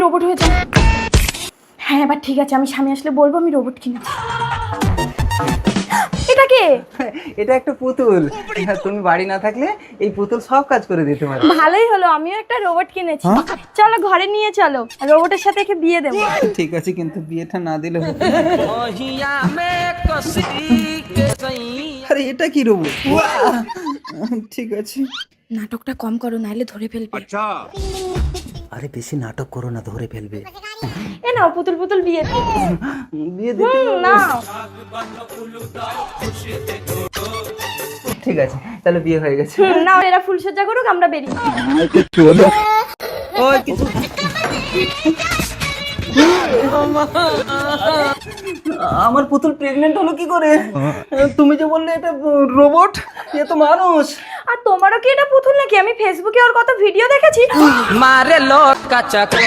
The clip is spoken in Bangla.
রোবট হয়ে যাও। হ্যাঁ এবার ঠিক আছে, আমি স্বামী আসলে বলবো আমি রোবট কিনেছি। এটা কে? এটা একটা পুতুল। তুমি বাড়ি না থাকলে এই পুতুল সব কাজ করে দিতে পারে। ভালোই হলো, আমিও একটা রোবট কিনেছি। চলো ঘরে নিয়ে চলো, রোবটের সাথে একে বিয়ে দেবো। ঠিক আছে, কিন্তু বিয়েটা না দিলে হতো। আরে এটা কি রোবট? ঠিক আছে। নাটকটা কম করো নাহলে ধরে ফেলবে। আরে বেশি নাটক করো না, ধরে ফেলবে। এ নাও পুতুল পুতুল বিয়ে দিই। বিয়ে দিতে না ঠিক আছে, তাহলে বিয়ে হয়ে গেছে। নাও, এরা ফুলসজ্জা করুক, আমরা বেরিয়ে। ওই কিছু আমার পুতুল প্রেগনেন্ট হলো কি করে? তুমি যে বললে এটা রোবট, এ তো মানুষ। আর তোমারও কি এটা পুতুল নাকি? আমি ফেসবুকে ওর কত ভিডিও দেখেছি। मारे लोट का चक्कर